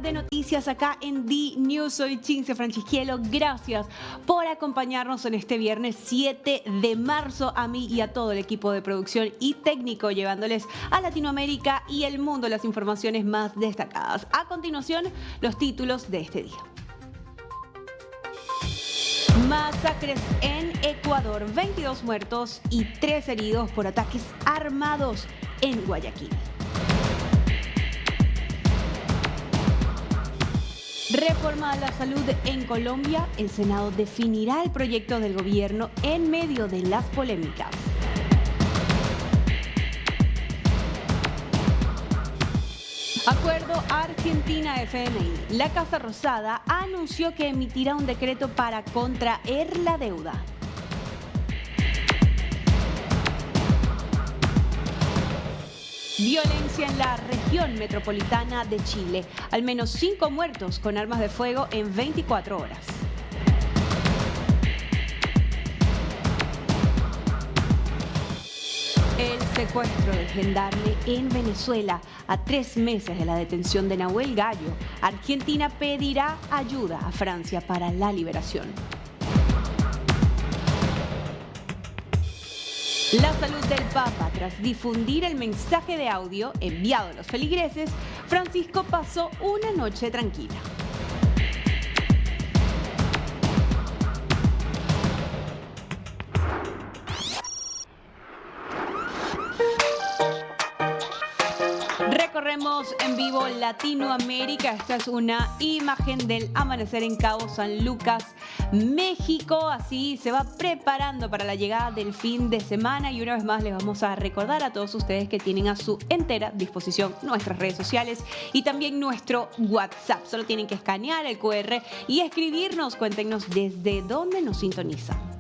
de noticias acá en D-News. Soy Cinzia Franceschiello. Gracias por acompañarnos en este viernes 7 de marzo. A mí y a todo el equipo de producción y técnico, llevándoles a Latinoamérica y el mundo las informaciones más destacadas. A continuación, los títulos de este día. Masacres en Ecuador, 22 muertos y 3 heridos por ataques armados en Guayaquil. Reforma a la salud en Colombia. El Senado definirá el proyecto del gobierno en medio de las polémicas. Acuerdo Argentina-FMI. La Casa Rosada anunció que emitirá un decreto para contraer la deuda. Violencia en la región metropolitana de Chile. Al menos 5 muertos con armas de fuego en 24 horas. El secuestro del gendarme en Venezuela. A 3 meses de la detención de Nahuel Gallo, Argentina pedirá ayuda a Francia para la liberación. La salud del Papa. Tras difundir el mensaje de audio enviado a los feligreses, Francisco pasó una noche tranquila. Recorremos en vivo Latinoamérica. Esta es una imagen del amanecer en Cabo San Lucas, México. Así se va preparando para la llegada del fin de semana. Y una vez más les vamos a recordar a todos ustedes que tienen a su entera disposición nuestras redes sociales y también nuestro WhatsApp. Solo tienen que escanear el QR y escribirnos. Cuéntenos desde dónde nos sintonizan.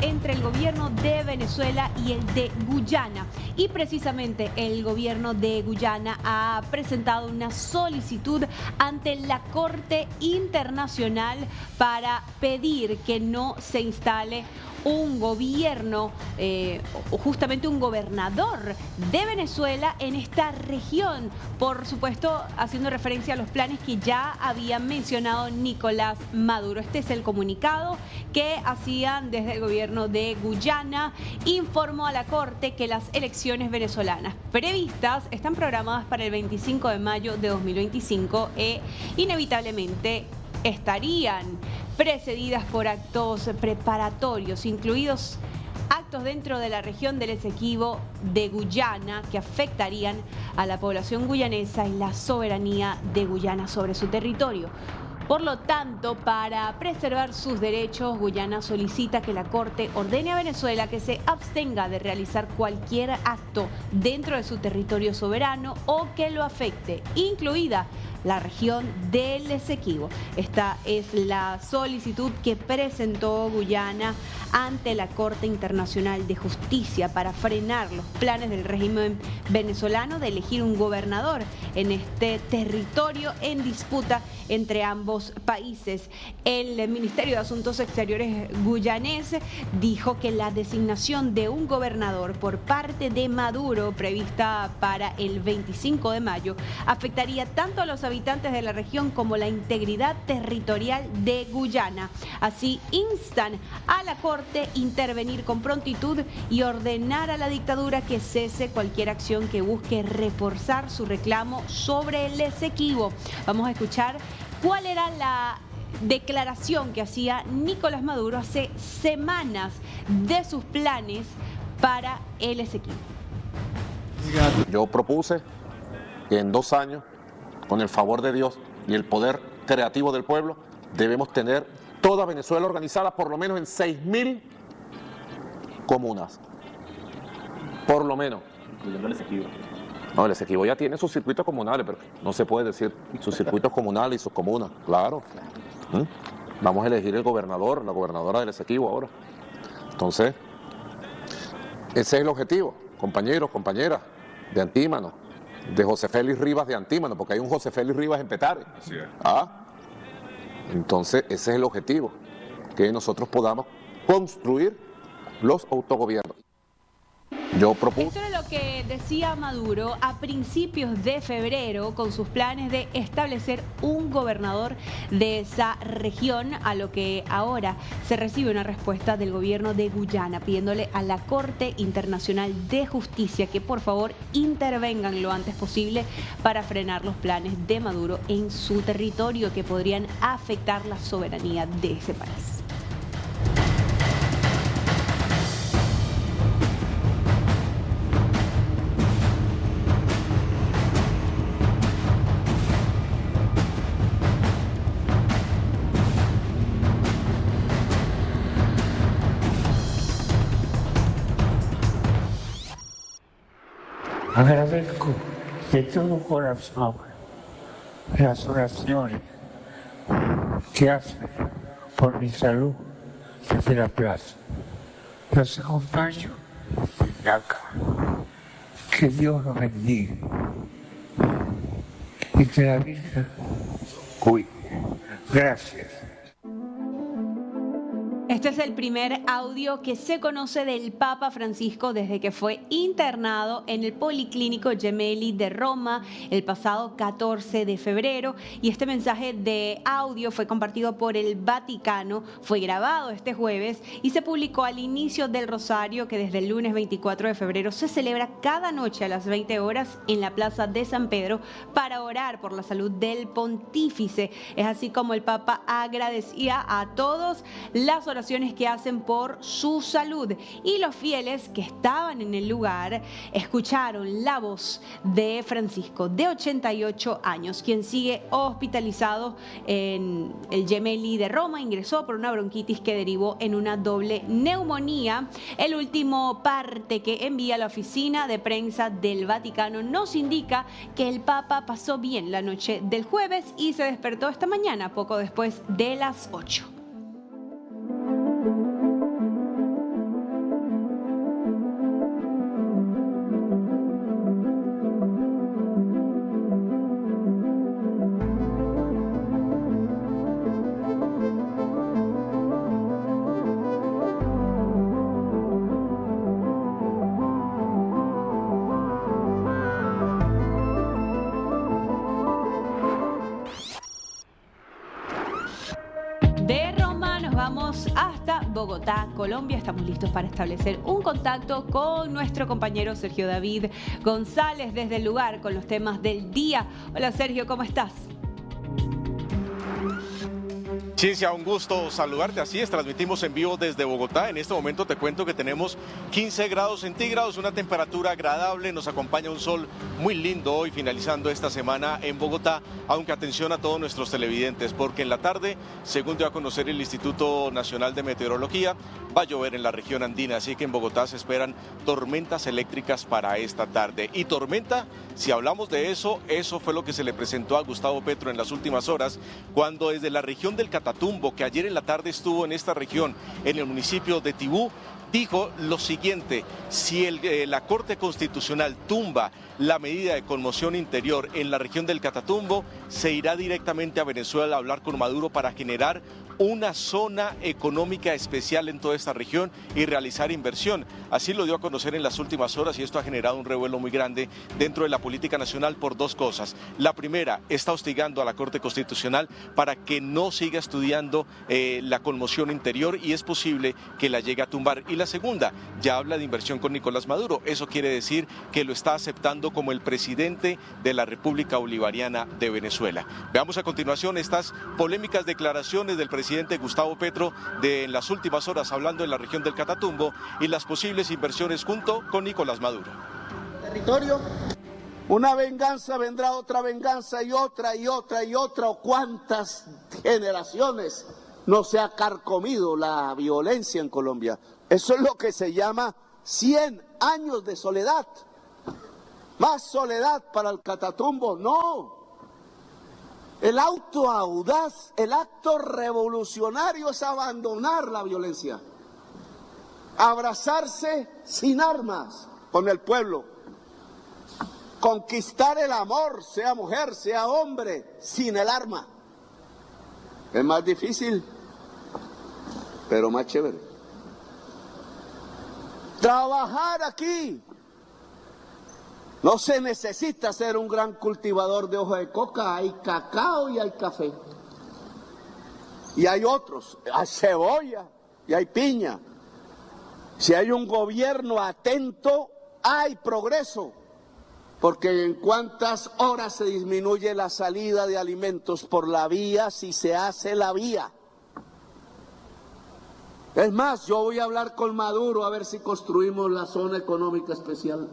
Entre el gobierno de Venezuela y el de Guyana. Y precisamente el gobierno de Guyana ha presentado una solicitud ante la Corte Internacional para pedir que no se instale un gobierno, justamente un gobernador de Venezuela en esta región, por supuesto haciendo referencia a los planes que ya había mencionado Nicolás Maduro. Este es el comunicado que hacían desde el gobierno de Guyana. Informó a la Corte que las elecciones venezolanas previstas están programadas para el 25 de mayo de 2025 e inevitablemente estarían precedidas por actos preparatorios, incluidos actos dentro de la región del Esequibo de Guyana que afectarían a la población guyanesa y la soberanía de Guyana sobre su territorio. Por lo tanto, para preservar sus derechos, Guyana solicita que la Corte ordene a Venezuela que se abstenga de realizar cualquier acto dentro de su territorio soberano o que lo afecte, incluida la región del Esequibo. Esta es la solicitud que presentó Guyana ante la Corte Internacional de Justicia para frenar los planes del régimen venezolano de elegir un gobernador en este territorio en disputa entre ambos países. El Ministerio de Asuntos Exteriores guyanés dijo que la designación de un gobernador por parte de Maduro, prevista para el 25 de mayo, afectaría tanto a los habitantes de la región como la integridad territorial de Guyana. Así instan a la Corte intervenir con prontitud y ordenar a la dictadura que cese cualquier acción que busque reforzar su reclamo sobre el Esequibo. Vamos a escuchar cuál era la declaración que hacía Nicolás Maduro hace semanas de sus planes para el Esequibo. Yo propuse que en 2 años, con el favor de Dios y el poder creativo del pueblo, debemos tener toda Venezuela organizada por lo menos en 6.000 comunas. Por lo menos. Incluyendo el Esequibo. No, el Esequibo ya tiene sus circuitos comunales, pero no se puede decir sus circuitos comunales y sus comunas. Claro. Vamos a elegir el gobernador, la gobernadora del Esequibo ahora. Entonces, ese es el objetivo, compañeros, compañeras, de Antímano, de José Félix Rivas de Antímano, porque hay un José Félix Rivas en Petare. Así es. Entonces, ese es el objetivo, que nosotros podamos construir los autogobiernos. Yo propuse... Esto era lo que decía Maduro a principios de febrero con sus planes de establecer un gobernador de esa región, a lo que ahora se recibe una respuesta del gobierno de Guyana pidiéndole a la Corte Internacional de Justicia que por favor intervengan lo antes posible para frenar los planes de Maduro en su territorio que podrían afectar la soberanía de ese país. Agradezco de todo corazón las oraciones que hacen por mi salud desde la plaza. Los acompaño desde acá. Que Dios los bendiga y que la Virgen cuide. Gracias. Este es el primer audio que se conoce del Papa Francisco desde que fue internado en el Policlínico Gemelli de Roma el pasado 14 de febrero. Y este mensaje de audio fue compartido por el Vaticano, fue grabado este jueves y se publicó al inicio del Rosario que desde el lunes 24 de febrero se celebra cada noche a las 20 horas en la Plaza de San Pedro para orar por la salud del pontífice. Es así como el Papa agradecía a todos las oraciones que hacen por su salud, y los fieles que estaban en el lugar escucharon la voz de Francisco, de 88 años, quien sigue hospitalizado en el Gemelli de Roma. Ingresó por una bronquitis que derivó en una doble neumonía. El último parte que envía la oficina de prensa del Vaticano nos indica que el Papa pasó bien la noche del jueves y se despertó esta mañana poco después de las 8. De Roma nos vamos hasta Bogotá, Colombia. Estamos listos para establecer un contacto con nuestro compañero Sergio David González desde el lugar con los temas del día. Hola Sergio, ¿cómo estás? Cintia, un gusto saludarte. Así es, transmitimos en vivo desde Bogotá. En este momento te cuento que tenemos 15 grados centígrados, una temperatura agradable. Nos acompaña un sol muy lindo hoy, finalizando esta semana en Bogotá. Aunque atención a todos nuestros televidentes, porque en la tarde, según dio a conocer el Instituto Nacional de Meteorología, va a llover en la región andina. Así que en Bogotá se esperan tormentas eléctricas para esta tarde. Y tormenta, si hablamos de eso, eso fue lo que se le presentó a Gustavo Petro en las últimas horas, cuando desde la región del Catatumbo, que ayer en la tarde estuvo en esta región, en el municipio de Tibú, dijo lo siguiente: si la Corte Constitucional tumba la medida de conmoción interior en la región del Catatumbo, se irá directamente a Venezuela a hablar con Maduro para generar una zona económica especial en toda esta región y realizar inversión. Así lo dio a conocer en las últimas horas, y esto ha generado un revuelo muy grande dentro de la política nacional por dos cosas. La primera, está hostigando a la Corte Constitucional para que no siga estudiando la conmoción interior, y es posible que la llegue a tumbar. Y la segunda, ya habla de inversión con Nicolás Maduro. Eso quiere decir que lo está aceptando como el presidente de la República Bolivariana de Venezuela. Veamos a continuación estas polémicas declaraciones del presidente Gustavo Petro en las últimas horas, hablando en la región del Catatumbo y las posibles inversiones junto con Nicolás Maduro. Territorio, una venganza, vendrá otra venganza y otra y otra y otra. ¿O cuántas generaciones no se ha carcomido la violencia en Colombia? Eso es lo que se llama 100 años de soledad. ¿Más soledad para el Catatumbo? No. El acto audaz, el acto revolucionario es abandonar la violencia, abrazarse sin armas con el pueblo, conquistar el amor, sea mujer, sea hombre, sin el arma. Es más difícil, pero más chévere. Trabajar aquí. No se necesita ser un gran cultivador de hoja de coca, hay cacao y hay café. Y hay otros, hay cebolla y hay piña. Si hay un gobierno atento, hay progreso. Porque en cuántas horas se disminuye la salida de alimentos por la vía si se hace la vía. Es más, yo voy a hablar con Maduro a ver si construimos la zona económica especial.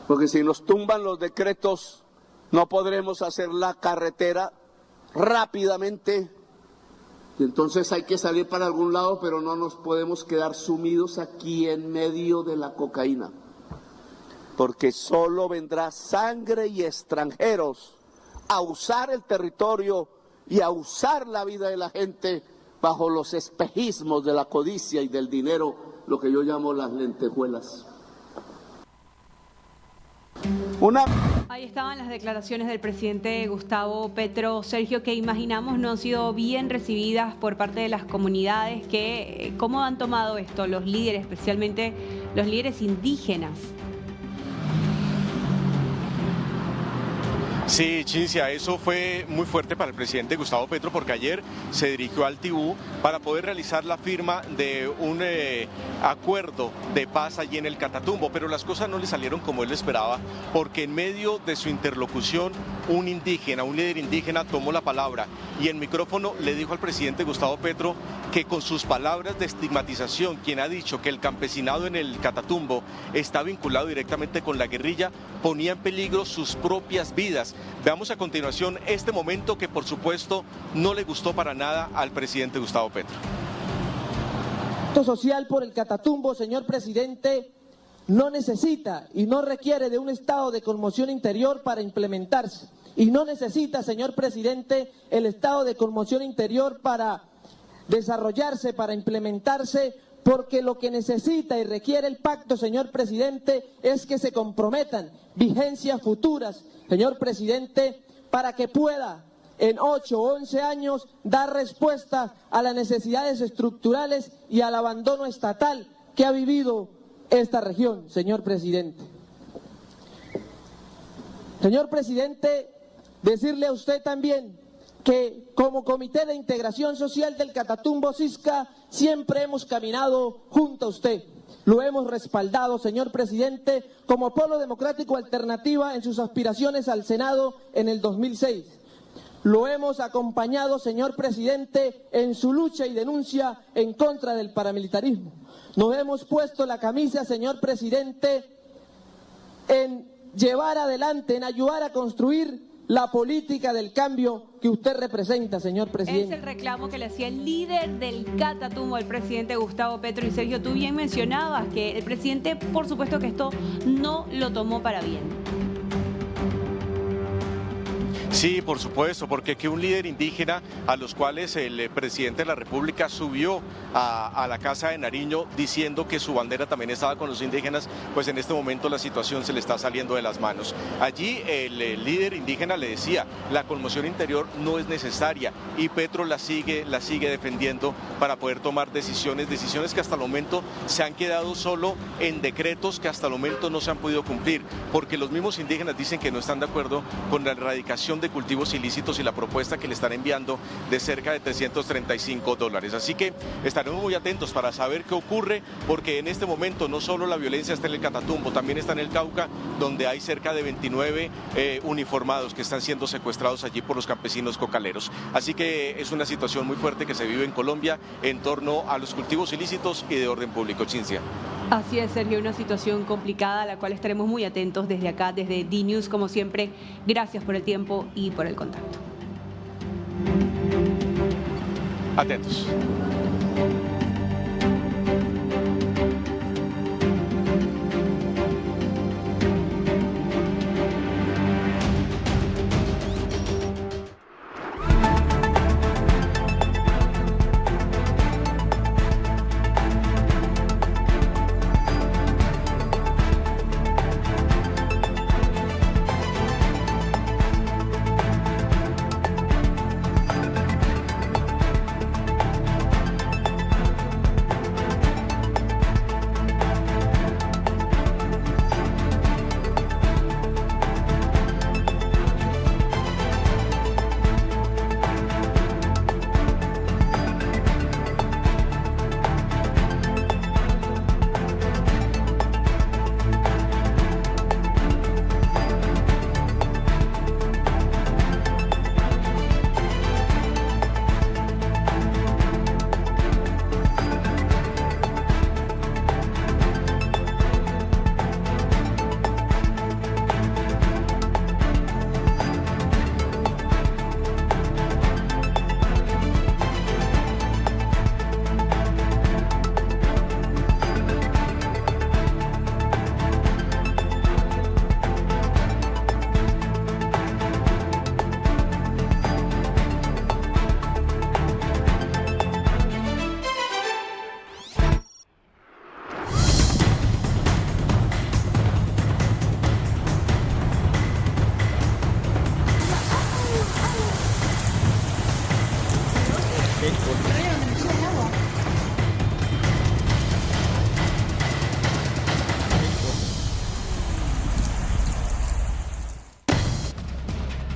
Porque si nos tumban los decretos, no podremos hacer la carretera rápidamente. Y entonces hay que salir para algún lado, pero no nos podemos quedar sumidos aquí en medio de la cocaína. Porque solo vendrá sangre y extranjeros a usar el territorio y a usar la vida de la gente bajo los espejismos de la codicia y del dinero, lo que yo llamo las lentejuelas. Ahí estaban las declaraciones del presidente Gustavo Petro, Sergio, que imaginamos no han sido bien recibidas por parte de las comunidades. ¿Cómo han tomado esto los líderes, especialmente los líderes indígenas? Sí, Cintia, eso fue muy fuerte para el presidente Gustavo Petro, porque ayer se dirigió al Tibú para poder realizar la firma de un acuerdo de paz allí en el Catatumbo, pero las cosas no le salieron como él esperaba, porque en medio de su interlocución un indígena, un líder indígena tomó la palabra y en micrófono le dijo al presidente Gustavo Petro que con sus palabras de estigmatización, quien ha dicho que el campesinado en el Catatumbo está vinculado directamente con la guerrilla, ponía en peligro sus propias vidas. Veamos a continuación este momento que por supuesto no le gustó para nada al presidente Gustavo Petro. El social por el Catatumbo, señor presidente, no necesita y no requiere de un estado de conmoción interior para implementarse. Y no necesita, señor presidente, el estado de conmoción interior para desarrollarse, para implementarse, porque lo que necesita y requiere el pacto, señor presidente, es que se comprometan vigencias futuras, señor presidente, para que pueda en 8 o 11 años dar respuesta a las necesidades estructurales y al abandono estatal que ha vivido esta región, señor presidente. Señor presidente, decirle a usted también que como Comité de Integración Social del Catatumbo Cisca siempre hemos caminado junto a usted. Lo hemos respaldado, señor presidente, como Polo Democrático Alternativa en sus aspiraciones al Senado en el 2006. lo hemos acompañado, señor presidente, en su lucha y denuncia en contra del paramilitarismo. Nos hemos puesto la camisa, señor presidente, en llevar adelante, en ayudar a construir la política del cambio que usted representa, señor presidente. Es el reclamo que le hacía el líder del Catatumbo, el presidente Gustavo Petro. Y Sergio, tú bien mencionabas que el presidente, por supuesto que esto no lo tomó para bien. Sí, por supuesto, porque que un líder indígena a los cuales el presidente de la República subió a la Casa de Nariño diciendo que su bandera también estaba con los indígenas, pues en este momento la situación se le está saliendo de las manos. Allí el líder indígena le decía, la conmoción interior no es necesaria y Petro la sigue defendiendo para poder tomar decisiones que hasta el momento se han quedado solo en decretos que hasta el momento no se han podido cumplir, porque los mismos indígenas dicen que no están de acuerdo con la erradicación de cultivos ilícitos y la propuesta que le están enviando de cerca de $335. Así que estaremos muy atentos para saber qué ocurre, porque en este momento no solo la violencia está en el Catatumbo, también está en el Cauca, donde hay cerca de 29 uniformados que están siendo secuestrados allí por los campesinos cocaleros. Así que es una situación muy fuerte que se vive en Colombia en torno a los cultivos ilícitos y de orden público. Cincia. Así es, Sergio, una situación complicada a la cual estaremos muy atentos desde acá, desde DNews, como siempre. Gracias por el tiempo y por el contacto. Atentos.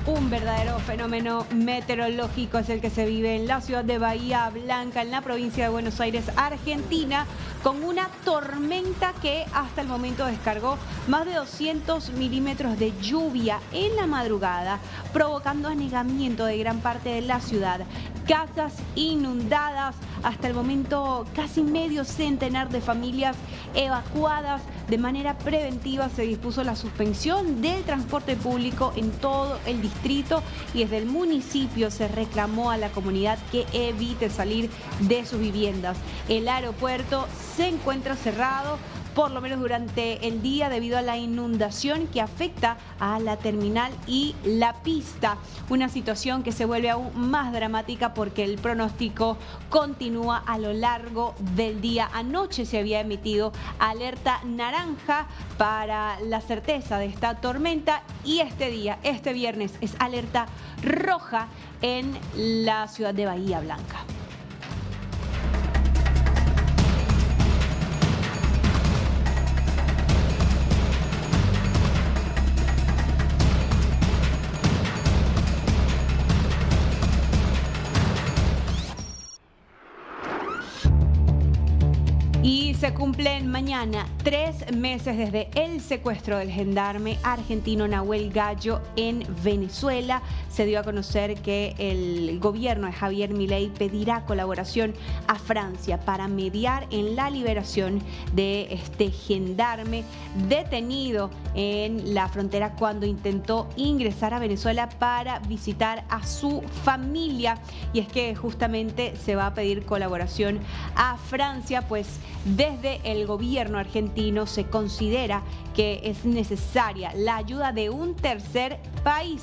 Un verdadero fenómeno meteorológico es el que se vive en la ciudad de Bahía Blanca, en la provincia de Buenos Aires, Argentina, con una tormenta que hasta el momento descargó más de 200 milímetros de lluvia en la madrugada, provocando anegamiento de gran parte de la ciudad. Casas inundadas, hasta el momento casi medio centenar de familias evacuadas. De manera preventiva se dispuso la suspensión del transporte público en todo el distrito y desde el municipio se reclamó a la comunidad que evite salir de sus viviendas. El aeropuerto se encuentra cerrado, por lo menos durante el día, debido a la inundación que afecta a la terminal y la pista. Una situación que se vuelve aún más dramática porque el pronóstico continúa a lo largo del día. Anoche se había emitido alerta naranja para la certeza de esta tormenta y este viernes, es alerta roja en la ciudad de Bahía Blanca. Y se cumplen mañana 3 meses desde el secuestro del gendarme argentino Nahuel Gallo en Venezuela. Se dio a conocer que el gobierno de Javier Milei pedirá colaboración a Francia para mediar en la liberación de este gendarme detenido en la frontera cuando intentó ingresar a Venezuela para visitar a su familia. Y es que justamente se va a pedir colaboración a Francia, pues desde el gobierno argentino se considera que es necesaria la ayuda de un tercer país.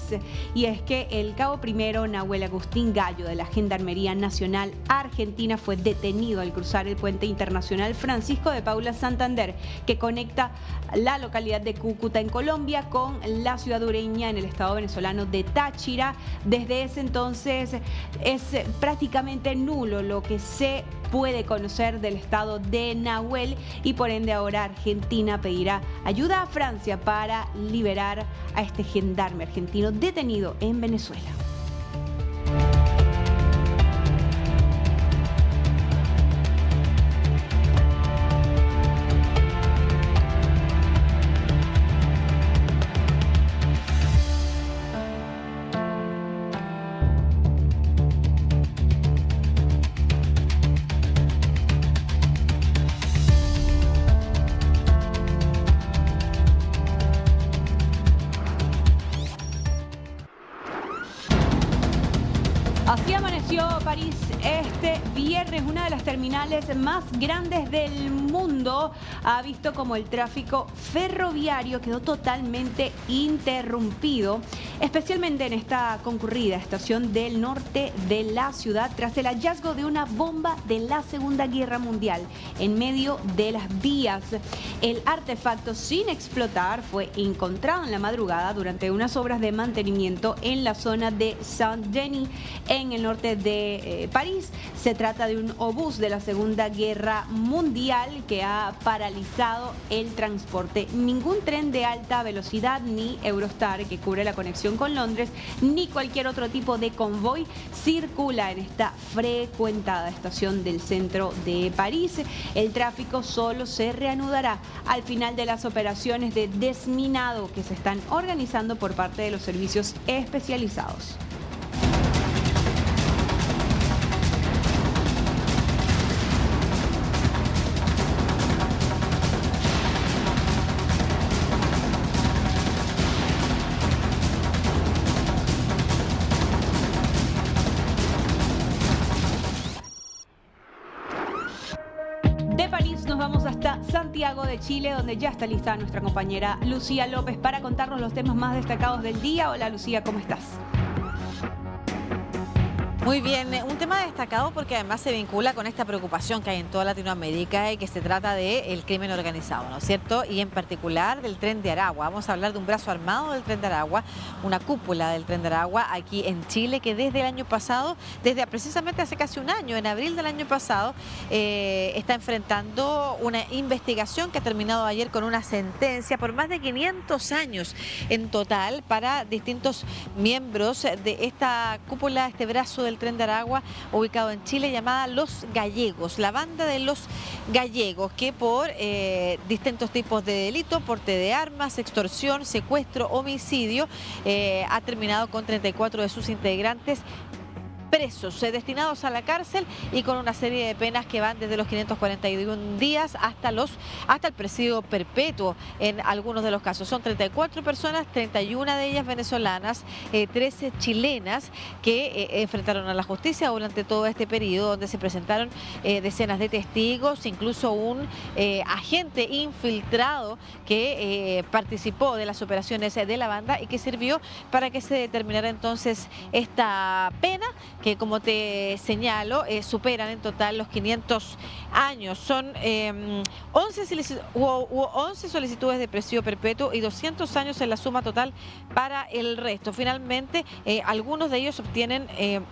Y es que el cabo primero Nahuel Agustín Gallo de la Gendarmería Nacional Argentina fue detenido al cruzar el puente internacional Francisco de Paula Santander, que conecta la localidad de Cúcuta en Colombia con la ciudad Ureña en el estado venezolano de Táchira. Desde ese entonces es prácticamente nulo lo que se puede conocer del estado de Nahuel y por ende ahora Argentina pedirá ayuda a Francia para liberar a este gendarme argentino detenido en Venezuela. Así amaneció París este viernes. Una de las terminales más grandes del mundo ha visto como el tráfico ferroviario quedó totalmente interrumpido, especialmente en esta concurrida estación del norte de la ciudad, tras el hallazgo de una bomba de la Segunda Guerra Mundial en medio de las vías. El artefacto sin explotar fue encontrado en la madrugada durante unas obras de mantenimiento en la zona de Saint-Denis, en el norte de París. Se trata de un obús de la Segunda Guerra Mundial que ha paralizado el transporte. Ningún tren de alta velocidad, ni Eurostar, que cubre la conexión con Londres, ni cualquier otro tipo de convoy circula en esta frecuentada estación del centro de París. El tráfico solo se reanudará al final de las operaciones de desminado que se están organizando por parte de los servicios especializados. De París nos vamos hasta Santiago de Chile, donde ya está lista nuestra compañera Lucía López para contarnos los temas más destacados del día. Hola Lucía, ¿cómo estás? Muy bien, un tema destacado porque además se vincula con esta preocupación que hay en toda Latinoamérica y que se trata del crimen organizado, ¿no es cierto? Y en particular del Tren de Aragua. Vamos a hablar de un brazo armado del Tren de Aragua, una cúpula del Tren de Aragua aquí en Chile que desde el año pasado, desde precisamente hace casi un año, en abril del año pasado, está enfrentando una investigación que ha terminado ayer con una sentencia por más de 500 años en total para distintos miembros de esta cúpula, este brazo del Tren de Aragua ubicado en Chile, llamada Los Gallegos, la banda de Los Gallegos, que por distintos tipos de delitos, porte de armas, extorsión, secuestro, homicidio, ha terminado con 34 de sus integrantes presos, destinados a la cárcel y con una serie de penas que van desde los 541 días hasta el presidio perpetuo en algunos de los casos. Son 34 personas, 31 de ellas venezolanas, 13 chilenas que enfrentaron a la justicia durante todo este periodo, donde se presentaron decenas de testigos, incluso un agente infiltrado que participó de las operaciones de la banda y que sirvió para que se determinara entonces esta pena, que como te señalo, superan en total los 500 años. Son 11 solicitudes de presidio perpetuo y 200 años en la suma total para el resto. Finalmente, algunos de ellos obtienen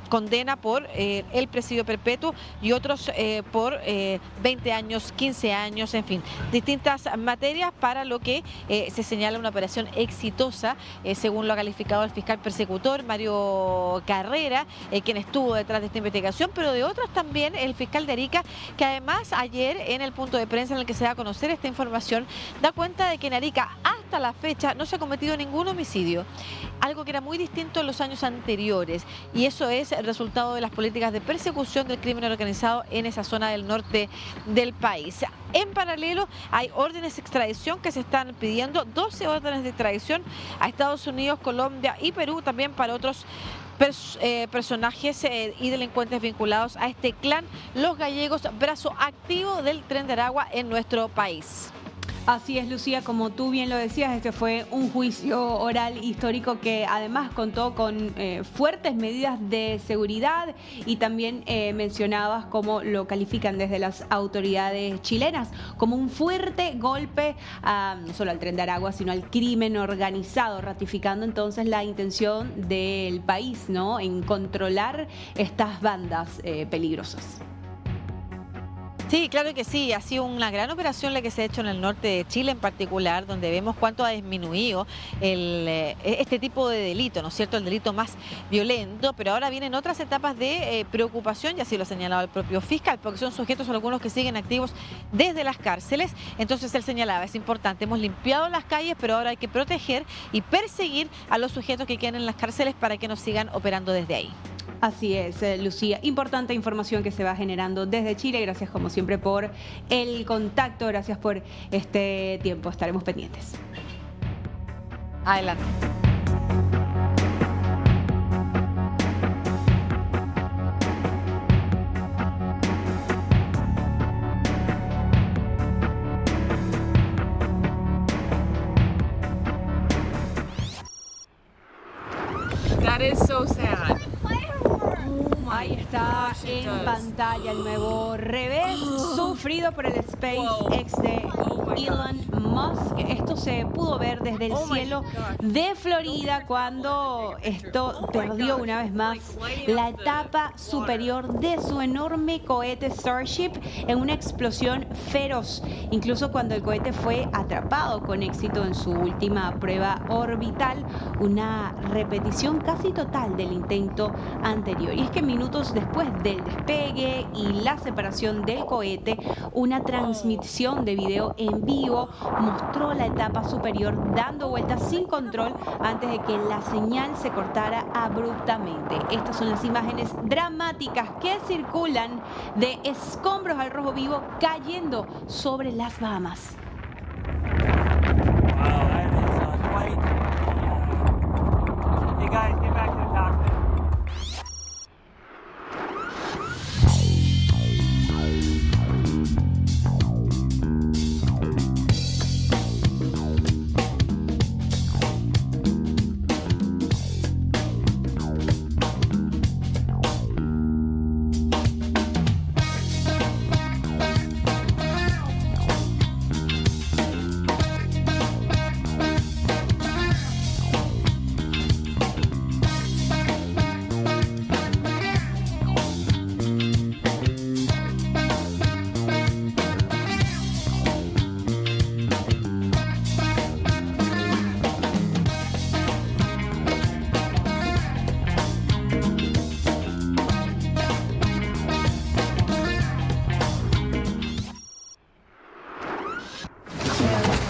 condena por el presidio perpetuo y otros por 20 años, 15 años, en fin, distintas materias, para lo que se señala una operación exitosa, según lo ha calificado el fiscal persecutor Mario Carrera, quien estuvo detrás de esta investigación, pero de otras también el fiscal de Arica, que además ayer en el punto de prensa en el que se da a conocer esta información, da cuenta de que en Arica hasta la fecha no se ha cometido ningún homicidio, algo que era muy distinto en los años anteriores, y eso es el resultado de las políticas de persecución del crimen organizado en esa zona del norte del país. En paralelo hay órdenes de extradición que se están pidiendo, 12 órdenes de extradición a Estados Unidos, Colombia y Perú, también para otros personajes y delincuentes vinculados a este clan, los gallegos, brazo activo del Tren de Aragua en nuestro país. Así es, Lucía, como tú bien lo decías, este fue un juicio oral histórico que además contó con fuertes medidas de seguridad y también mencionabas cómo lo califican desde las autoridades chilenas como un fuerte golpe no solo al Tren de Aragua, sino al crimen organizado, ratificando entonces la intención del país, ¿no?, en controlar estas bandas peligrosas. Sí, claro que sí, ha sido una gran operación la que se ha hecho en el norte de Chile en particular, donde vemos cuánto ha disminuido este tipo de delito, ¿no es cierto?, el delito más violento, pero ahora vienen otras etapas de preocupación, y así lo ha señalado el propio fiscal, porque son sujetos algunos que siguen activos desde las cárceles. Entonces él señalaba, es importante, hemos limpiado las calles, pero ahora hay que proteger y perseguir a los sujetos que quedan en las cárceles para que no sigan operando desde ahí. Así es, Lucía. Importante información que se va generando desde Chile. Gracias como siempre por el contacto, gracias por este tiempo. Estaremos pendientes. Adelante. That is so sad. Ahí está en pantalla el nuevo revés sufrido por el SpaceX de Elon Musk. Esto se pudo ver desde el cielo de Florida cuando esto perdió una vez más la etapa superior de su enorme cohete Starship en una explosión feroz. Incluso cuando el cohete fue atrapado con éxito en su última prueba orbital, una repetición casi total del intento anterior. Y es que minutos después del despegue y la separación del cohete, una transmisión de video en vivo mostró la etapa superior dando vueltas sin control antes de que la señal se cortara abruptamente. Estas son las imágenes dramáticas que circulan de escombros al rojo vivo cayendo sobre las Bahamas.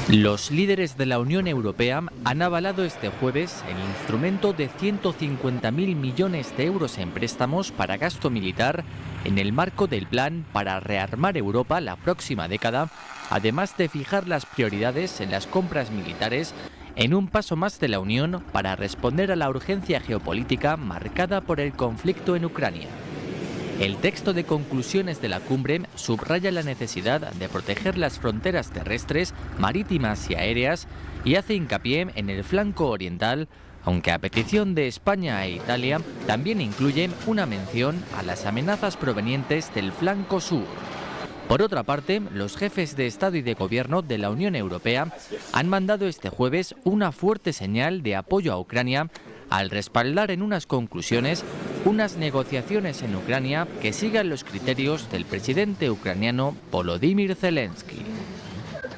Los líderes de la Unión Europea han avalado este jueves el instrumento de 150.000 millones de euros en préstamos para gasto militar en el marco del plan para rearmar Europa la próxima década, además de fijar las prioridades en las compras militares en un paso más de la Unión para responder a la urgencia geopolítica marcada por el conflicto en Ucrania. El texto de conclusiones de la cumbre subraya la necesidad de proteger las fronteras terrestres, marítimas y aéreas y hace hincapié en el flanco oriental, aunque a petición de España e Italia también incluye una mención a las amenazas provenientes del flanco sur. Por otra parte, los jefes de Estado y de Gobierno de la Unión Europea han mandado este jueves una fuerte señal de apoyo a Ucrania al respaldar en unas conclusiones unas negociaciones en Ucrania que sigan los criterios del presidente ucraniano Volodymyr Zelensky.